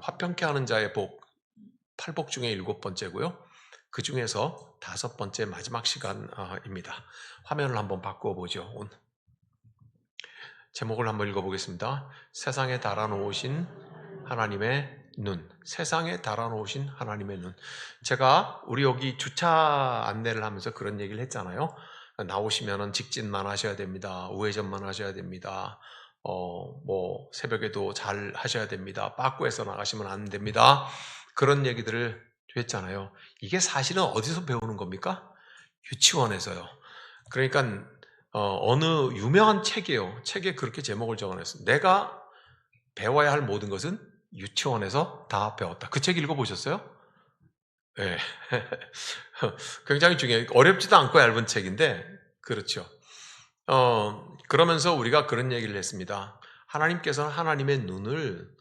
화평케 하는 자의 복, 8복 중에 7번째고요. 그 중에서 5번째 마지막 시간입니다. 화면을 한번 바꾸어 보죠. 제목을 한번 읽어보겠습니다. 세상에 달아놓으신 하나님의 눈. 세상에 달아놓으신 하나님의 눈. 제가 우리 여기 주차 안내를 하면서 그런 얘기를 했잖아요. 나오시면은 직진만 하셔야 됩니다. 우회전만 하셔야 됩니다. 새벽에도 잘 하셔야 됩니다. 빠꾸에서 나가시면 안 됩니다. 그런 얘기들을 했잖아요. 이게 사실은 어디서 배우는 겁니까? 유치원에서요. 그러니까 어느 유명한 책이에요. 책에 그렇게 제목을 적어냈어요. 내가 배워야 할 모든 것은 유치원에서 다 배웠다. 그 책 읽어보셨어요? 네. 굉장히 중요해요. 어렵지도 않고 얇은 책인데, 그렇죠. 그러면서 우리가 그런 얘기를 했습니다. 하나님께서는 하나님의 눈을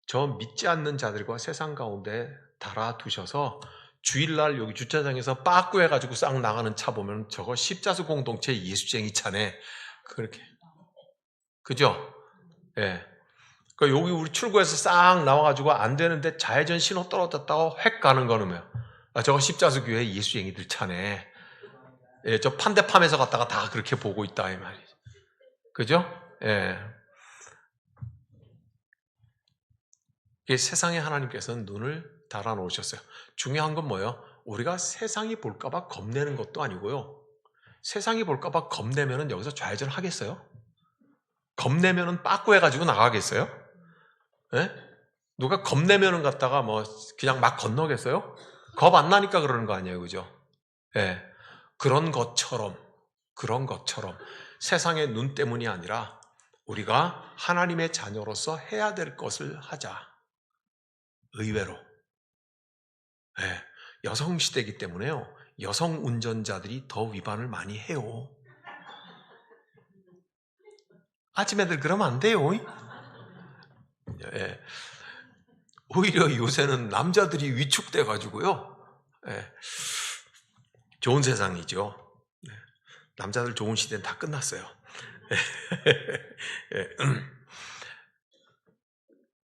저 믿지 않는 자들과 세상 가운데 달아두셔서 주일날 여기 주차장에서 빠꾸 해가지고 싹 나가는 차 보면 저거 십자수 공동체 예수쟁이 차네. 그렇게. 그죠? 예. 네. 그러니까 여기 우리 출구에서 싹 나와가지고 안 되는데 좌회전 신호 떨어졌다고 획 가는 거는 뭐야? 저거 십자수 교회 예수쟁이들 차네. 예, 저 판대팜에서 갔다가 다 그렇게 보고 있다 이 말이죠. 그죠? 예. 이게 세상에 하나님께서는 눈을 달아놓으셨어요. 중요한 건 뭐예요? 우리가 세상이 볼까봐 겁내는 것도 아니고요. 세상이 볼까봐 겁내면은 여기서 좌회전 하겠어요? 겁내면은 빠꾸 해가지고 나가겠어요? 예? 누가 겁내면은 갔다가 그냥 막 건너겠어요? 겁 안 나니까 그러는 거 아니에요, 그죠? 예. 그런 것처럼 세상의 눈 때문이 아니라 우리가 하나님의 자녀로서 해야 될 것을 하자. 의외로. 예. 여성 시대이기 때문에요. 여성 운전자들이 더 위반을 많이 해요. 아침 애들 그러면 안 돼요. 예. 오히려 요새는 남자들이 위축돼 가지고요. 예. 좋은 세상이죠. 네. 남자들 좋은 시대는 다 끝났어요. 예.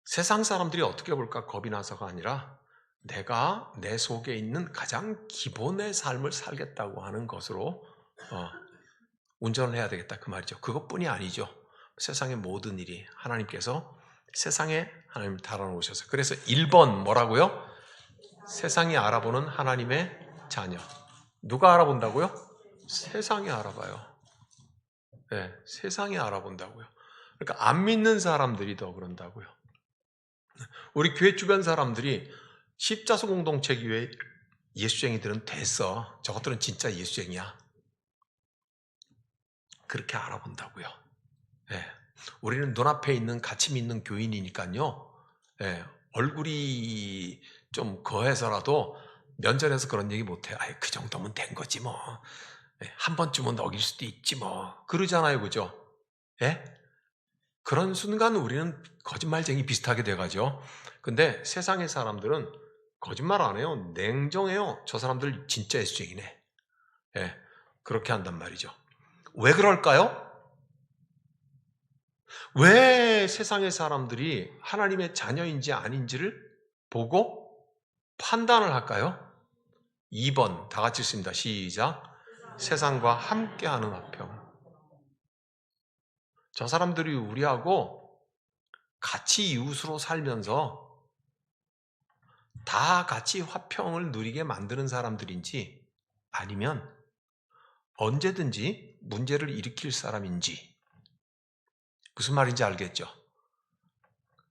세상 사람들이 어떻게 볼까 겁이 나서가 아니라 내가 내 속에 있는 가장 기본의 삶을 살겠다고 하는 것으로 운전을 해야 되겠다 그 말이죠. 그것뿐이 아니죠. 세상의 모든 일이 하나님께서 세상에 하나님을 달아놓으셔서 그래서 1번 뭐라고요? 세상이 알아보는 하나님의 자녀. 누가 알아본다고요? 세상이 알아봐요. 네, 세상이 알아본다고요. 그러니까 안 믿는 사람들이 더 그런다고요. 우리 교회 주변 사람들이 십자수 공동체 교회 예수쟁이들은 됐어. 저것들은 진짜 예수쟁이야. 그렇게 알아본다고요. 네. 우리는 눈앞에 있는 가치 믿는 교인이니까요. 네. 얼굴이 좀 거해서라도 면전에서 그런 얘기 못해요. 그 정도면 된 거지 뭐. 네. 한 번쯤은 어길 수도 있지 뭐. 그러잖아요. 그죠? 예? 그런 순간 우리는 거짓말쟁이 비슷하게 돼가죠. 근데 세상의 사람들은 거짓말 안 해요. 냉정해요. 저 사람들 진짜 예수쟁이네. 예, 그렇게 한단 말이죠. 왜 그럴까요? 왜 세상의 사람들이 하나님의 자녀인지 아닌지를 보고 판단을 할까요? 2번 다 같이 읽습니다. 시작. 세상과 함께하는 화평. 저 사람들이 우리하고 같이 이웃으로 살면서 다 같이 화평을 누리게 만드는 사람들인지 아니면 언제든지 문제를 일으킬 사람인지 무슨 말인지 알겠죠?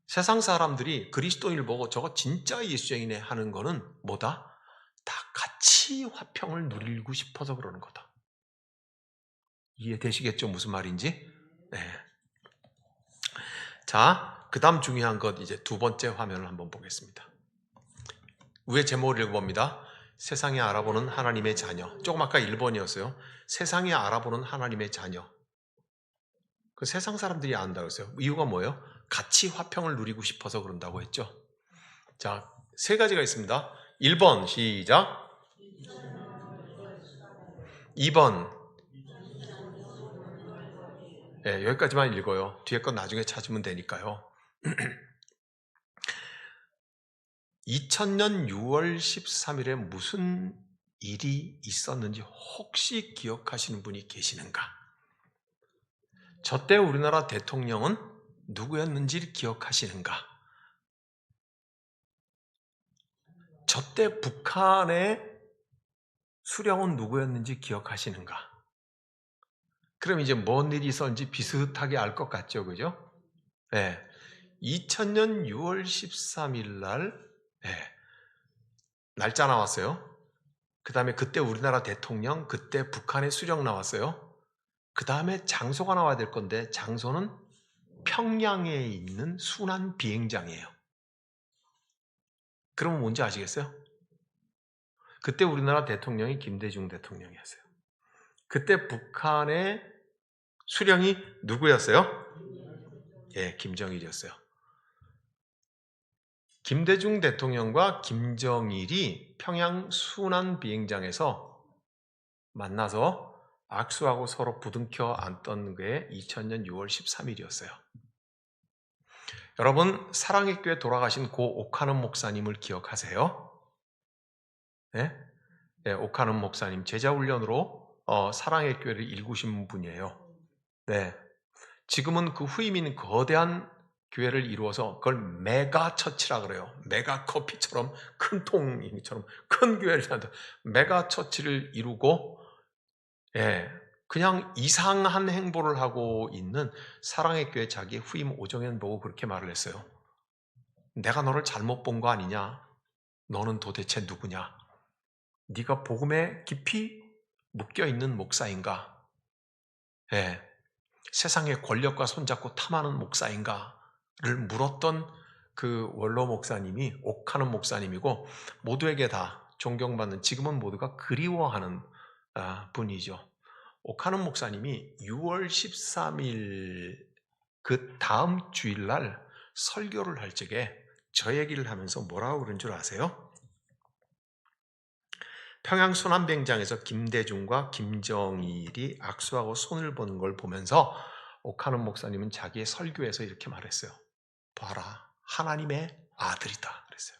세상 사람들이 그리스도인을 보고 저거 진짜 예수쟁이네 하는 거는 뭐다? 다 같이 화평을 누리고 싶어서 그러는 거다. 이해되시겠죠? 무슨 말인지? 네. 자, 그 다음 중요한 것 이제 두 번째 화면을 한번 보겠습니다. 위에 제목을 읽어봅니다. 세상이 알아보는 하나님의 자녀. 조금 아까 1번이었어요. 세상이 알아보는 하나님의 자녀. 그 세상 사람들이 안다고 했어요. 이유가 뭐예요? 같이 화평을 누리고 싶어서 그런다고 했죠. 자, 세 가지가 있습니다. 1번 시작. 2번 여기까지만 읽어요. 뒤에 건 나중에 찾으면 되니까요. 2000년 6월 13일에 무슨 일이 있었는지 혹시 기억하시는 분이 계시는가? 저때 우리나라 대통령은 누구였는지 기억하시는가? 저때 북한의 수령은 누구였는지 기억하시는가? 그럼 이제 뭔 일이 있었는지 비슷하게 알 것 같죠, 그죠? 네. 2000년 6월 13일 날, 네. 날짜 나왔어요. 그 다음에 그때 우리나라 대통령, 그때 북한의 수령 나왔어요. 그 다음에 장소가 나와야 될 건데, 장소는 평양에 있는 순환 비행장이에요. 그러면 뭔지 아시겠어요? 그때 우리나라 대통령이 김대중 대통령이었어요. 그때 북한의 수령이 누구였어요? 예, 김정일이었어요. 김대중 대통령과 김정일이 평양 순환 비행장에서 만나서 악수하고 서로 부둥켜 안던 게 2000년 6월 13일이었어요. 여러분, 사랑의 교회 돌아가신 고 옥하는 목사님을 기억하세요? 네? 네, 옥하는 목사님 제자훈련으로 사랑의 교회를 일구신 분이에요. 네, 지금은 그 후임인 거대한 교회를 이루어서 그걸 메가 처치라 그래요. 메가 커피처럼 큰 통처럼 큰 교회를 한다. 메가 처치를 이루고, 예, 그냥 이상한 행보를 하고 있는 사랑의 교회 자기 후임 오정현 보고 그렇게 말을 했어요. 내가 너를 잘못 본 거 아니냐? 너는 도대체 누구냐? 네가 복음에 깊이 묶여 있는 목사인가? 예, 세상의 권력과 손잡고 탐하는 목사인가를 물었던 그 원로 목사님이 옥하는 목사님이고, 모두에게 다 존경받는, 지금은 모두가 그리워하는 분이죠. 옥하는 목사님이 6월 13일 그 다음 주일날 설교를 할 적에 저 얘기를 하면서 뭐라고 그런 줄 아세요? 평양 순환비행장에서 김대중과 김정일이 악수하고 손을 보는 걸 보면서 옥하는 목사님은 자기의 설교에서 이렇게 말했어요. 봐라, 하나님의 아들이다 그랬어요.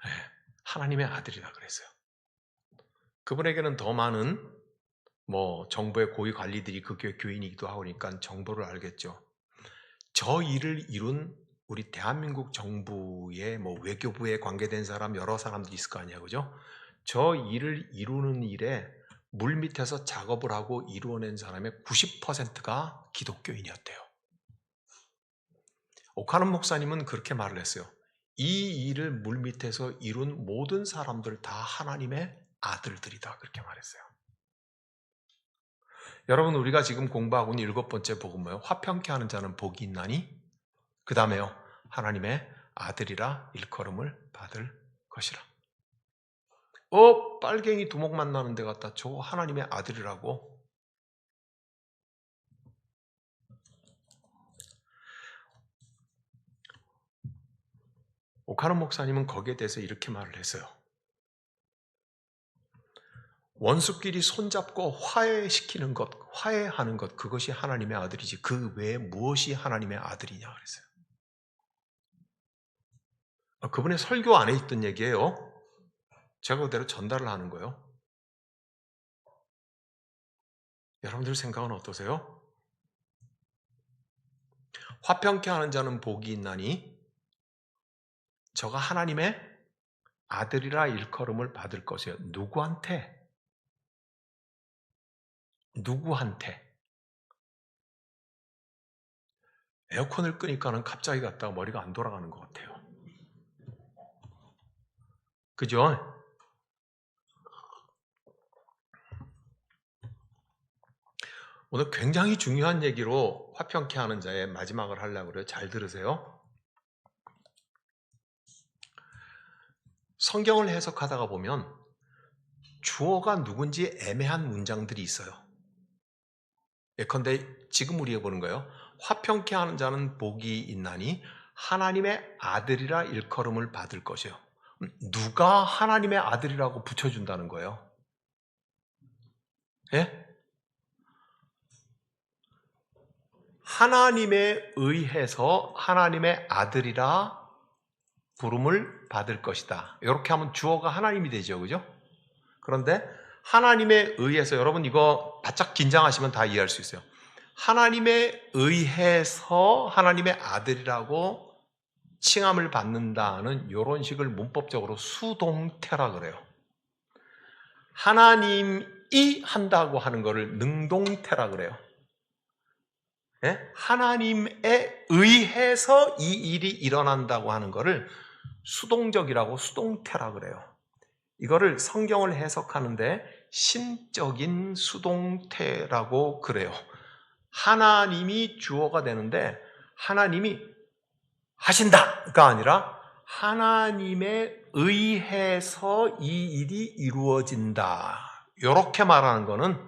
네, 하나님의 아들이다 그랬어요. 그분에게는 더 많은 정부의 고위 관리들이 그 교회 교인이기도 하니까 정보를 알겠죠. 저 일을 이룬 우리 대한민국 정부의 외교부에 관계된 사람 여러 사람들이 있을 거 아니에요, 그죠? 저 일을 이루는 일에 물 밑에서 작업을 하고 이루어낸 사람의 90%가 기독교인이었대요. 옥하는 목사님은 그렇게 말을 했어요. 이 일을 물 밑에서 이룬 모든 사람들 다 하나님의 아들들이다 그렇게 말했어요. 여러분, 우리가 지금 공부하고 있는 7번째 복음 뭐예요? 화평케 하는 자는 복이 있나니? 그 다음에요, 하나님의 아들이라 일컬음을 받을 것이라. 빨갱이 두목 만나는 데 갔다 저 하나님의 아들이라고? 옥하는 목사님은 거기에 대해서 이렇게 말을 했어요. 원수끼리 손잡고 화해시키는 것, 화해하는 것, 그것이 하나님의 아들이지 그 외에 무엇이 하나님의 아들이냐 그랬어요. 그분의 설교 안에 있던 얘기예요. 제가 그대로 전달을 하는 거예요. 여러분들 생각은 어떠세요? 화평케 하는 자는 복이 있나니 저가 하나님의 아들이라 일컬음을 받을 것이에요. 누구한테? 누구한테? 에어컨을 끄니까는 갑자기 갔다가 머리가 안 돌아가는 것 같아요. 그죠? 오늘 굉장히 중요한 얘기로 화평케 하는 자의 마지막을 하려고 그래요. 잘 들으세요. 성경을 해석하다가 보면 주어가 누군지 애매한 문장들이 있어요. 예컨대 지금 우리가 보는 거예요. 화평케 하는 자는 복이 있나니 하나님의 아들이라 일컬음을 받을 것이요. 누가 하나님의 아들이라고 붙여준다는 거예요? 예? 하나님에 의해서 하나님의 아들이라 부름을 받을 것이다. 이렇게 하면 주어가 하나님이 되죠. 그죠? 그런데 하나님에 의해서, 여러분 이거 바짝 긴장하시면 다 이해할 수 있어요. 하나님에 의해서 하나님의 아들이라고 칭함을 받는다는 이런 식을 문법적으로 수동태라 그래요. 하나님이 한다고 하는 것을 능동태라 그래요. 예? 하나님에 의해서 이 일이 일어난다고 하는 것을 수동적이라고 수동태라 그래요. 이거를 성경을 해석하는데 신적인 수동태라고 그래요. 하나님이 주어가 되는데 하나님이 하신다가 아니라 하나님에 의해서 이 일이 이루어진다. 이렇게 말하는 것은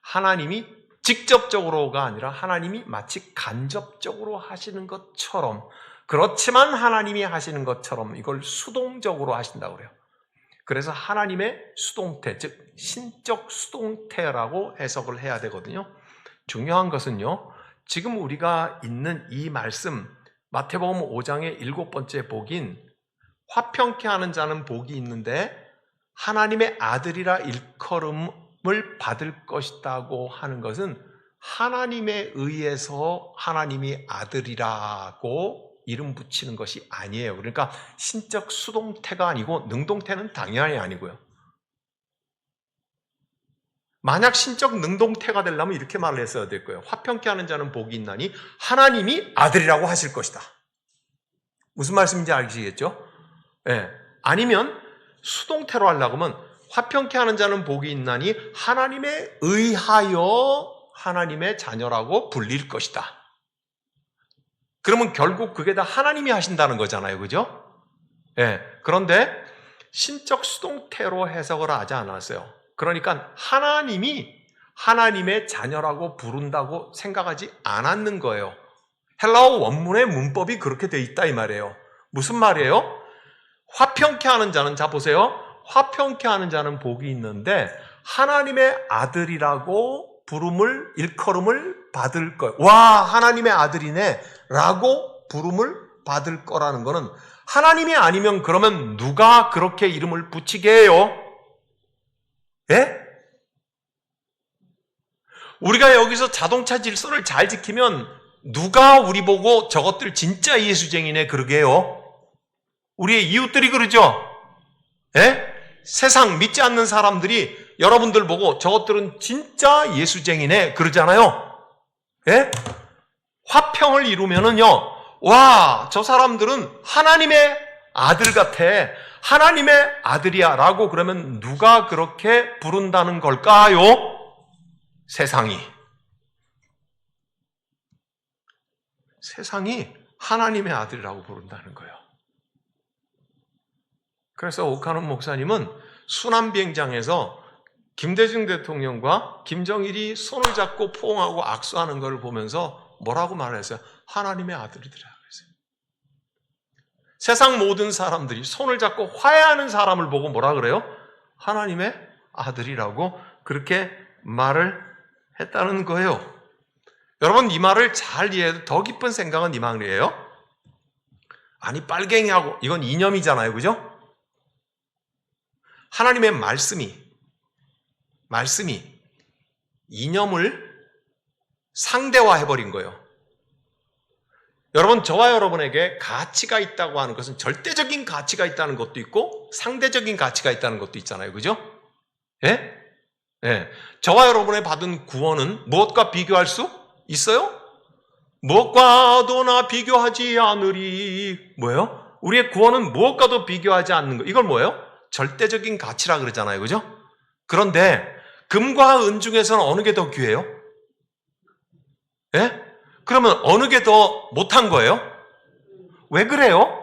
하나님이 직접적으로가 아니라 하나님이 마치 간접적으로 하시는 것처럼, 그렇지만 하나님이 하시는 것처럼 이걸 수동적으로 하신다고 그래요. 그래서 하나님의 수동태, 즉 신적 수동태라고 해석을 해야 되거든요. 중요한 것은요, 지금 우리가 있는 이 말씀, 마태복음 5장의 7번째 복인 화평케 하는 자는 복이 있는데 하나님의 아들이라 일컬음을 받을 것이라고 하는 것은 하나님에 의해서 하나님이 아들이라고 이름 붙이는 것이 아니에요. 그러니까 신적 수동태가 아니고 능동태는 당연히 아니고요. 만약 신적 능동태가 되려면 이렇게 말을 했어야 될 거예요. 화평케 하는 자는 복이 있나니 하나님이 아들이라고 하실 것이다. 무슨 말씀인지 아시겠죠? 예. 아니면 수동태로 하려고 하면 화평케 하는 자는 복이 있나니 하나님에 의하여 하나님의 자녀라고 불릴 것이다. 그러면 결국 그게 다 하나님이 하신다는 거잖아요. 그죠? 예. 그런데 신적 수동태로 해석을 하지 않았어요. 그러니까 하나님이 하나님의 자녀라고 부른다고 생각하지 않았는 거예요. 헬라어 원문의 문법이 그렇게 돼 있다 이 말이에요. 무슨 말이에요? 화평케 하는 자는, 자 보세요. 화평케 하는 자는 복이 있는데 하나님의 아들이라고 부름을, 일컬음을 받을 것. 와, 하나님의 아들이네 라고 부름을 받을 거라는 거는 하나님이 아니면 그러면 누가 그렇게 이름을 붙이게 해요? 예? 우리가 여기서 자동차 질서를 잘 지키면 누가 우리 보고 저것들 진짜 예수쟁이네 그러게 해요? 우리의 이웃들이 그러죠? 예? 세상 믿지 않는 사람들이 여러분들 보고 저것들은 진짜 예수쟁이네 그러잖아요. 예? 화평을 이루면은요, 와, 저 사람들은 하나님의 아들 같아. 하나님의 아들이야 라고 그러면 누가 그렇게 부른다는 걸까요? 세상이. 세상이 하나님의 아들이라고 부른다는 거예요. 그래서 오카논 목사님은 순환비행장에서 김대중 대통령과 김정일이 손을 잡고 포옹하고 악수하는 걸 보면서 뭐라고 말했어요? 하나님의 아들이더라 그랬어요. 세상 모든 사람들이 손을 잡고 화해하는 사람을 보고 뭐라 그래요? 하나님의 아들이라고 그렇게 말을 했다는 거예요. 여러분 이 말을 잘 이해해도 더 깊은 생각은 이 말이에요. 아니 빨갱이하고 이건 이념이잖아요. 그죠? 하나님의 말씀이 이념을 상대화해버린 거예요. 여러분, 저와 여러분에게 가치가 있다고 하는 것은 절대적인 가치가 있다는 것도 있고 상대적인 가치가 있다는 것도 있잖아요. 그죠? 예? 예. 저와 여러분의 받은 구원은 무엇과 비교할 수 있어요? 무엇과도 나 비교하지 않으리. 뭐예요? 우리의 구원은 무엇과도 비교하지 않는 거. 이걸 뭐예요? 절대적인 가치라 그러잖아요. 그죠? 그런데 금과 은 중에서는 어느 게 더 귀해요? 예? 그러면 어느 게 더 못한 거예요? 왜 그래요?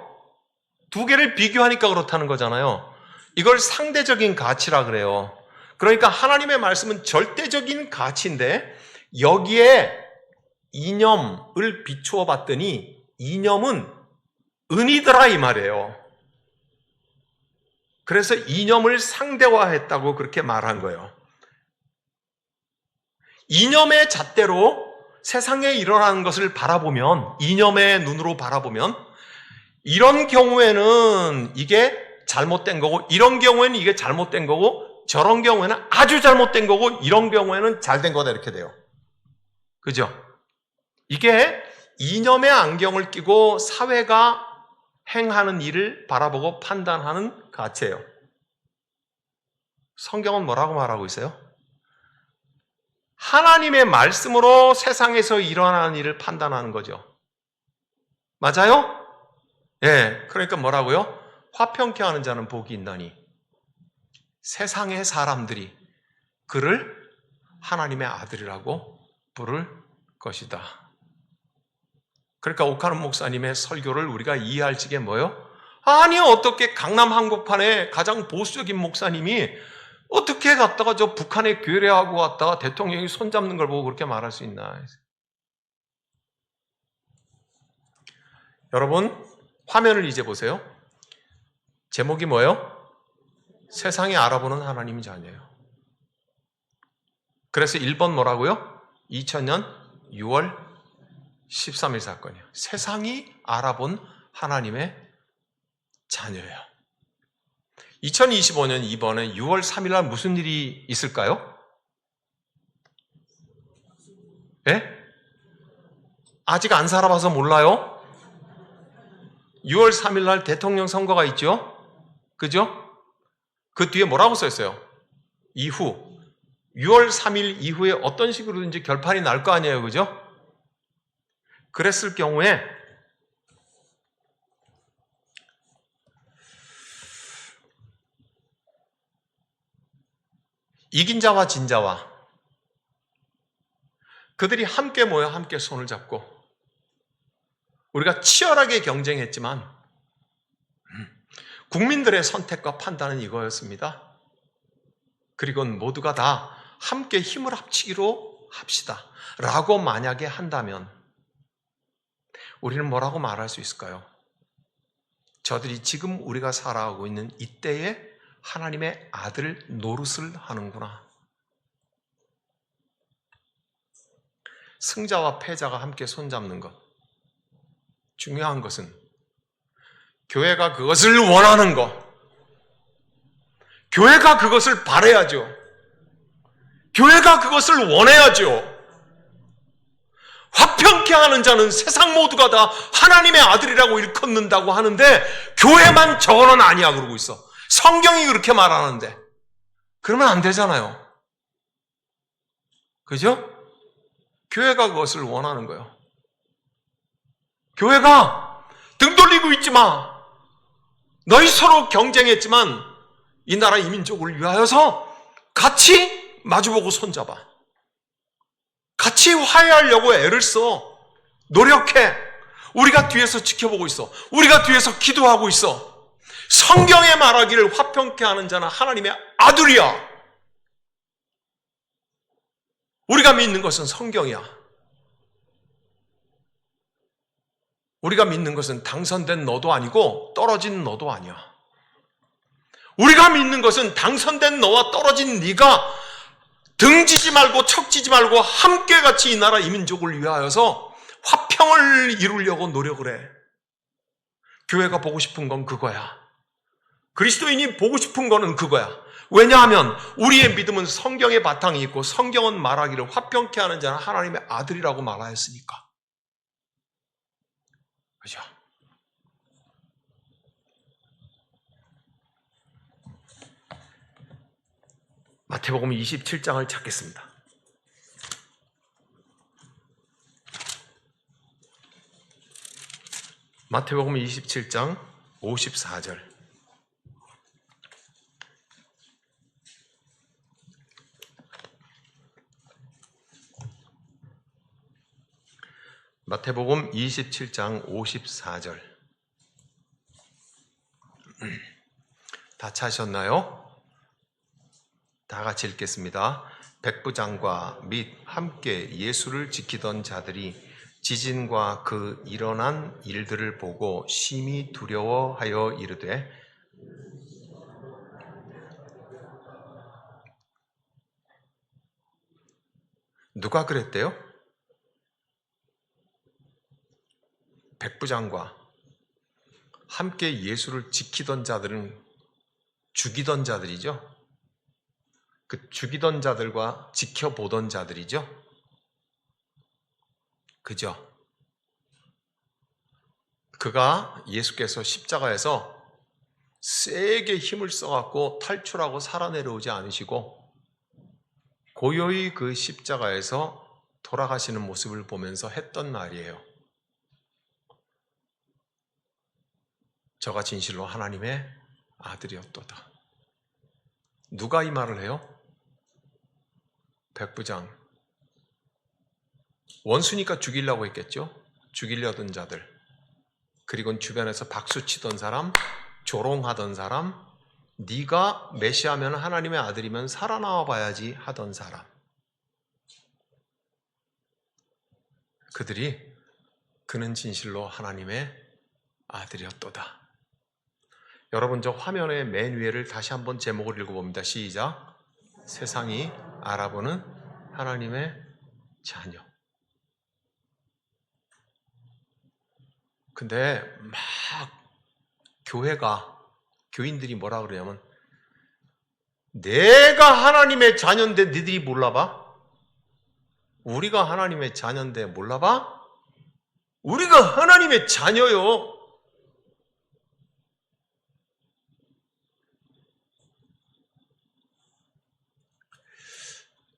두 개를 비교하니까 그렇다는 거잖아요. 이걸 상대적인 가치라 그래요. 그러니까 하나님의 말씀은 절대적인 가치인데 여기에 이념을 비추어 봤더니 이념은 은이더라 이 말이에요. 그래서 이념을 상대화했다고 그렇게 말한 거예요. 이념의 잣대로 세상에 일어나는 것을 바라보면, 이념의 눈으로 바라보면 이런 경우에는 이게 잘못된 거고, 이런 경우에는 이게 잘못된 거고, 저런 경우에는 아주 잘못된 거고, 이런 경우에는 잘된 거다, 이렇게 돼요. 그죠? 이게 이념의 안경을 끼고 사회가 행하는 일을 바라보고 판단하는 가치예요. 성경은 뭐라고 말하고 있어요? 하나님의 말씀으로 세상에서 일어나는 일을 판단하는 거죠. 맞아요? 예, 그러니까 뭐라고요? 화평케 하는 자는 복이 있나니 세상의 사람들이 그를 하나님의 아들이라고 부를 것이다. 그러니까 오카는 목사님의 설교를 우리가 이해할 적에 뭐예요? 아니, 어떻게 강남 한복판에 가장 보수적인 목사님이 어떻게 갔다가 저 북한에 교회하고 갔다가 대통령이 손잡는 걸 보고 그렇게 말할 수 있나? 여러분, 화면을 이제 보세요. 제목이 뭐예요? 세상이 알아보는 하나님의 자녀예요. 그래서 1번 뭐라고요? 2000년 6월 13일 사건이에요. 세상이 알아본 하나님의 자녀예요. 2025년 이번에 6월 3일 날 무슨 일이 있을까요? 예? 아직 안 살아봐서 몰라요? 6월 3일 날 대통령 선거가 있죠? 그죠? 그 뒤에 뭐라고 써있어요? 이후 6월 3일 이후에 어떤 식으로든지 결판이 날 거 아니에요, 그죠? 그랬을 경우에 이긴 자와 진 자와 그들이 함께 모여 함께 손을 잡고 우리가 치열하게 경쟁했지만 국민들의 선택과 판단은 이거였습니다. 그리고 모두가 다 함께 힘을 합치기로 합시다 라고 만약에 한다면 우리는 뭐라고 말할 수 있을까요? 저들이 지금 우리가 살아가고 있는 이때에 하나님의 아들 노릇을 하는구나. 승자와 패자가 함께 손잡는 것. 중요한 것은 교회가 그것을 원하는 것. 교회가 그것을 바라야죠. 교회가 그것을 원해야죠. 화평케 하는 자는 세상 모두가 다 하나님의 아들이라고 일컫는다고 하는데 교회만 저거는 아니야 그러고 있어. 성경이 그렇게 말하는데 그러면 안 되잖아요. 그죠? 교회가 그것을 원하는 거예요. 교회가 등 돌리고 있지 마. 너희 서로 경쟁했지만 이 나라 이 민족을 위하여서 같이 마주보고 손잡아. 같이 화해하려고 애를 써. 노력해. 우리가 뒤에서 지켜보고 있어. 우리가 뒤에서 기도하고 있어. 성경에 말하기를 화평케 하는 자는 하나님의 아들이야. 우리가 믿는 것은 성경이야. 우리가 믿는 것은 당선된 너도 아니고 떨어진 너도 아니야. 우리가 믿는 것은 당선된 너와 떨어진 네가 등지지 말고 척지지 말고 함께 같이 이 나라 이 민족을 위하여서 화평을 이루려고 노력을 해. 교회가 보고 싶은 건 그거야. 그리스도인이 보고 싶은 거는 그거야. 왜냐하면 우리의 믿음은 성경의 바탕이 있고 성경은 말하기를 화평케 하는 자는 하나님의 아들이라고 말하였으니까. 그죠? 마태복음 27장을 찾겠습니다. 마태복음 27장 54절. 마태복음 27장 54절. 다 찾으셨나요? 다 같이 읽겠습니다. 백부장과 및 함께 예수를 지키던 자들이 지진과 그 일어난 일들을 보고 심히 두려워하여 이르되 누가 그랬대요? 백부장과 함께 예수를 지키던 자들은 죽이던 자들이죠. 그 죽이던 자들과 지켜보던 자들이죠. 그죠? 그가 예수께서 십자가에서 세게 힘을 써갖고 탈출하고 살아내려오지 않으시고 고요히 그 십자가에서 돌아가시는 모습을 보면서 했던 말이에요. 저가 진실로 하나님의 아들이었도다. 누가 이 말을 해요? 백부장. 원수니까 죽이려고 했겠죠? 죽이려던 자들. 그리고 주변에서 박수치던 사람, 조롱하던 사람, 네가 메시아면 하나님의 아들이면 살아나와 봐야지 하던 사람. 그들이 그는 진실로 하나님의 아들이었도다. 여러분 저 화면의 맨 위에를 다시 한번 제목을 읽어봅니다. 시작. 세상이 알아보는 하나님의 자녀. 근데 막 교인들이 뭐라 그러냐면 내가 하나님의 자녀인데 니들이 몰라봐? 우리가 하나님의 자녀인데 몰라봐? 우리가 하나님의 자녀요.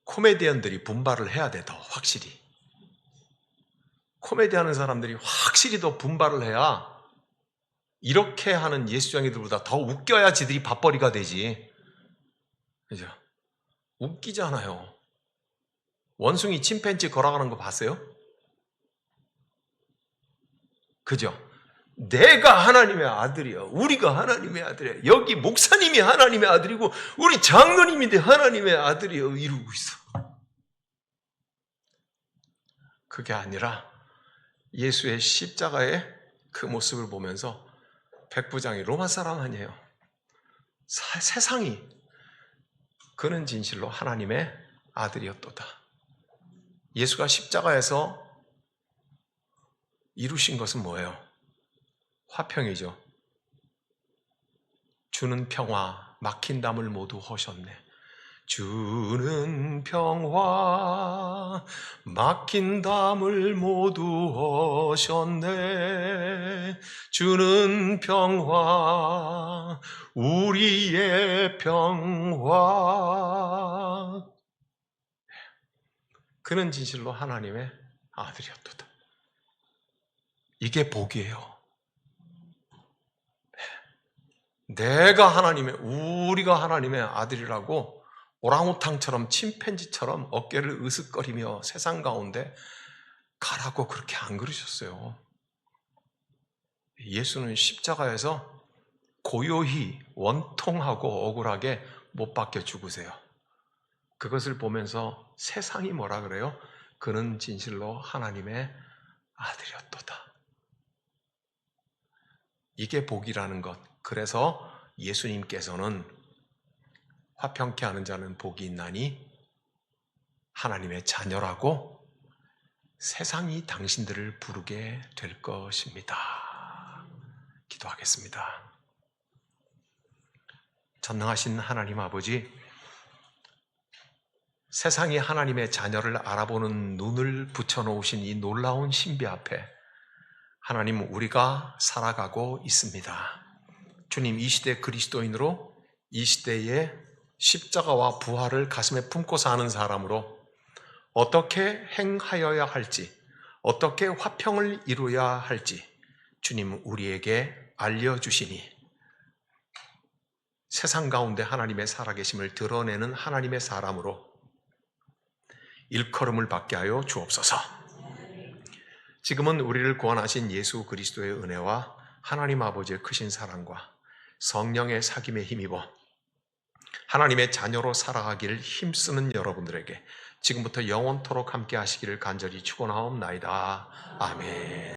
코미디언들이 분발을 해야 돼, 더 확실히. 코미디 하는 사람들이 확실히 더 분발을 해야 이렇게 하는 예수쟁이들보다 더 웃겨야 지들이 밥벌이가 되지. 그죠? 웃기잖아요. 원숭이 침팬지 걸어가는 거 봤어요? 그죠? 내가 하나님의 아들이야. 우리가 하나님의 아들이야. 여기 목사님이 하나님의 아들이고 우리 장로님인데 하나님의 아들이야. 이러고 있어. 그게 아니라 예수의 십자가의 그 모습을 보면서 백부장이 로마 사람 아니에요. 세상이 그는 진실로 하나님의 아들이었도다. 예수가 십자가에서 이루신 것은 뭐예요? 화평이죠. 주는 평화, 막힌 담을 모두 허셨네. 주는 평화, 막힌 담을 모두 허셨네. 주는 평화, 우리의 평화. 그는 진실로 하나님의 아들이었도다. 이게 복이에요. 내가 하나님의, 우리가 하나님의 아들이라고 오랑우탕처럼 침팬지처럼 어깨를 으쓱거리며 세상 가운데 가라고 그렇게 안 그러셨어요. 예수는 십자가에서 고요히 원통하고 억울하게 못 박혀 죽으세요. 그것을 보면서 세상이 뭐라 그래요? 그는 진실로 하나님의 아들이었도다. 이게 복이라는 것. 그래서 예수님께서는 화평케 하는 자는 복이 있나니 하나님의 자녀라고 세상이 당신들을 부르게 될 것입니다. 기도하겠습니다. 전능하신 하나님 아버지, 세상이 하나님의 자녀를 알아보는 눈을 붙여놓으신 이 놀라운 신비 앞에 하나님, 우리가 살아가고 있습니다. 주님, 이 시대 그리스도인으로 이 시대에 십자가와 부활을 가슴에 품고 사는 사람으로 어떻게 행하여야 할지, 어떻게 화평을 이루어야 할지 주님 우리에게 알려주시니 세상 가운데 하나님의 살아계심을 드러내는 하나님의 사람으로 일컬음을 받게 하여 주옵소서. 지금은 우리를 구원하신 예수 그리스도의 은혜와 하나님 아버지의 크신 사랑과 성령의 사귐에 힘입어 하나님의 자녀로 살아가기를 힘쓰는 여러분들에게 지금부터 영원토록 함께 하시기를 간절히 축원하옵나이다. 아멘.